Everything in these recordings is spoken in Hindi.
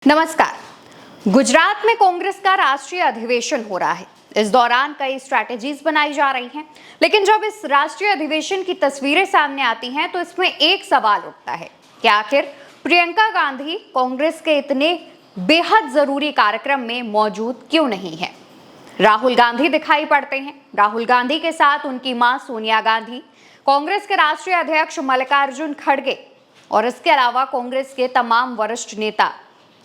नमस्कार। गुजरात में कांग्रेस का राष्ट्रीय अधिवेशन हो रहा है। इस दौरान कई स्ट्रैटेजीज बनाई जा रही हैं, लेकिन जब इस राष्ट्रीय अधिवेशन की तस्वीरें सामने आती हैं तो इसमें एक सवाल उठता है कि आखिर प्रियंका गांधी कांग्रेस के इतने बेहद जरूरी कार्यक्रम में मौजूद क्यों नहीं है। राहुल गांधी दिखाई पड़ते हैं। राहुल गांधी के साथ उनकी मां सोनिया गांधी, कांग्रेस के राष्ट्रीय अध्यक्ष मल्लिकार्जुन खड़गे और इसके अलावा कांग्रेस के तमाम वरिष्ठ नेता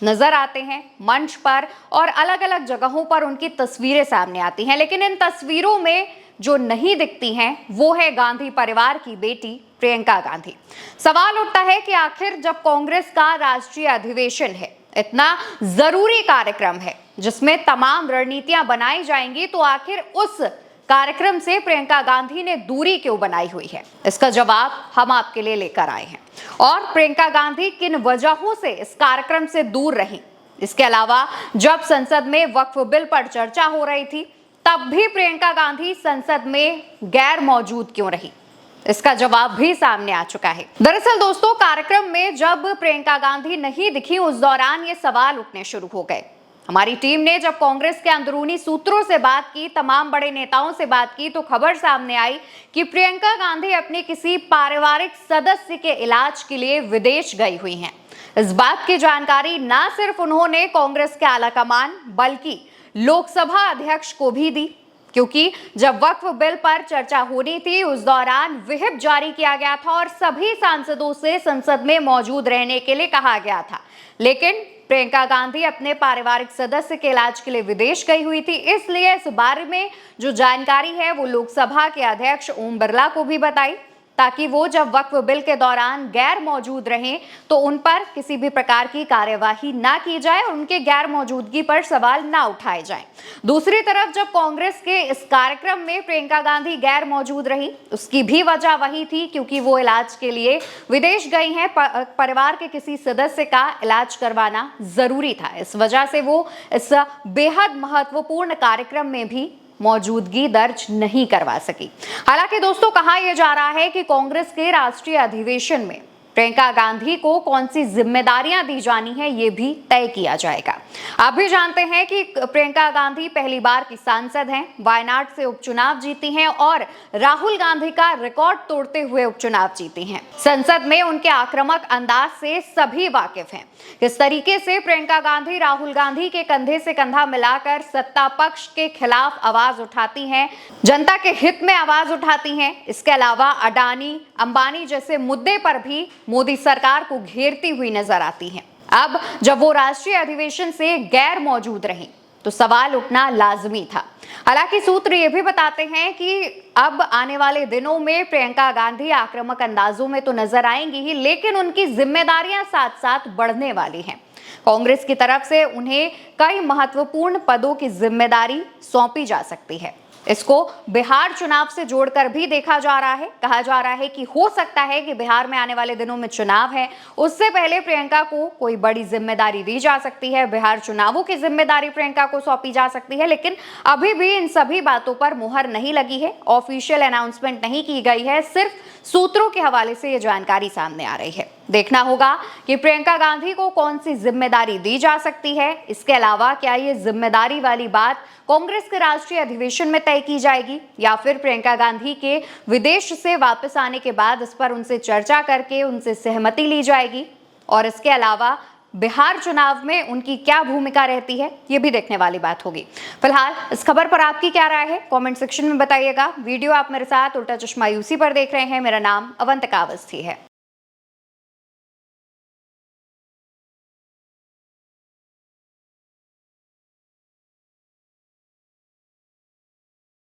नजर आते हैं मंच पर, और अलग अलग जगहों पर उनकी तस्वीरें सामने आती हैं। लेकिन इन तस्वीरों में जो नहीं दिखती हैं वो है गांधी परिवार की बेटी प्रियंका गांधी। सवाल उठता है कि आखिर जब कांग्रेस का राष्ट्रीय अधिवेशन है, इतना जरूरी कार्यक्रम है जिसमें तमाम रणनीतियां बनाई जाएंगी, तो आखिर उस कार्यक्रम से प्रियंका गांधी ने दूरी क्यों बनाई हुई है। इसका जवाब हम आपके लिए लेकर आए हैं। और प्रियंका गांधी किन वजहों से इस कार्यक्रम से दूर रही। इसके अलावा जब संसद में वक्फ बिल पर चर्चा हो रही थी तब भी प्रियंका गांधी संसद में गैर मौजूद क्यों रही, इसका जवाब भी सामने आ चुका है। दरअसल दोस्तों, कार्यक्रम में जब प्रियंका गांधी नहीं दिखी उस दौरान ये सवाल उठने शुरू हो गए। हमारी टीम ने जब कांग्रेस के अंदरूनी सूत्रों से बात की, तमाम बड़े नेताओं से बात की, तो खबर सामने आई कि प्रियंका गांधी अपने किसी पारिवारिक सदस्य के इलाज के लिए विदेश गई हुई हैं। इस बात की जानकारी न सिर्फ उन्होंने कांग्रेस के आलाकमान बल्कि लोकसभा अध्यक्ष को भी दी, क्योंकि जब वक्फ बिल पर चर्चा होनी थी उस दौरान व्हिप जारी किया गया था और सभी सांसदों से संसद में मौजूद रहने के लिए कहा गया था। लेकिन प्रियंका गांधी अपने पारिवारिक सदस्य के इलाज के लिए विदेश गई हुई थी, इसलिए इस बारे में जो जानकारी है वो लोकसभा के अध्यक्ष ओम बिरला को भी बताई, ताकि वो जब वक्फ बिल के दौरान गैर मौजूद रहें तो उन पर किसी भी प्रकार की कार्यवाही ना की जाए और उनके गैर मौजूदगी पर सवाल ना उठाए जाएं। दूसरी तरफ जब कांग्रेस के इस कार्यक्रम में प्रियंका गांधी गैर मौजूद रही, उसकी भी वजह वही थी क्योंकि वो इलाज के लिए विदेश गई हैं। परिवार के किसी सदस्य का इलाज करवाना जरूरी था, इस वजह से वो इस बेहद महत्वपूर्ण कार्यक्रम में भी मौजूदगी दर्ज नहीं करवा सकी। हालांकि दोस्तों, कहा यह जा रहा है कि कांग्रेस के राष्ट्रीय अधिवेशन में प्रियंका गांधी को कौन सी जिम्मेदारियां दी जानी है ये भी तय किया जाएगा। आप भी जानते हैं कि प्रियंका गांधी पहली बार की सांसद हैं, वायनाड से उपचुनाव जीती हैं और राहुल गांधी का रिकॉर्ड तोड़ते हुए उपचुनाव जीती हैं। संसद में उनके आक्रामक अंदाज से सभी वाकिफ हैं। किस तरीके से प्रियंका गांधी राहुल गांधी के कंधे से कंधा मिलाकर सत्ता पक्ष के खिलाफ आवाज उठाती हैं, जनता के हित में आवाज उठाती हैं। इसके अलावा अडानी अंबानी जैसे मुद्दे पर भी मोदी सरकार को घेरती हुई नजर आती हैं। अब जब वो राष्ट्रीय अधिवेशन से गैर मौजूद रही तो सवाल उठना लाजमी था। हालांकि सूत्र ये भी बताते हैं कि अब आने वाले दिनों में प्रियंका गांधी आक्रामक अंदाजों में तो नजर आएंगी ही, लेकिन उनकी जिम्मेदारियां साथ साथ बढ़ने वाली हैं। कांग्रेस की तरफ से उन्हें कई महत्वपूर्ण पदों की जिम्मेदारी सौंपी जा सकती है। इसको बिहार चुनाव से जोड़कर भी देखा जा रहा है। कहा जा रहा है कि हो सकता है कि बिहार में आने वाले दिनों में चुनाव है, उससे पहले प्रियंका को कोई बड़ी जिम्मेदारी दी जा सकती है। बिहार चुनावों की जिम्मेदारी प्रियंका को सौंपी जा सकती है, लेकिन अभी भी इन सभी बातों पर मुहर नहीं लगी है, ऑफिशियल अनाउंसमेंट नहीं की गई है। सिर्फ सूत्रों के हवाले से ये जानकारी सामने आ रही है। देखना होगा कि प्रियंका गांधी को कौन सी जिम्मेदारी दी जा सकती है। इसके अलावा क्या ये जिम्मेदारी वाली बात कांग्रेस के राष्ट्रीय अधिवेशन में तय की जाएगी या फिर प्रियंका गांधी के विदेश से वापस आने के बाद इस पर उनसे चर्चा करके उनसे सहमति ली जाएगी, और इसके अलावा बिहार चुनाव में उनकी क्या भूमिका रहती है ये भी देखने वाली बात होगी। फिलहाल इस खबर पर आपकी क्या राय है कमेंट सेक्शन में बताइएगा। वीडियो आप मेरे साथ उल्टा चश्मा यूसी पर देख रहे हैं। मेरा नाम अवंतिका अवस्थी है।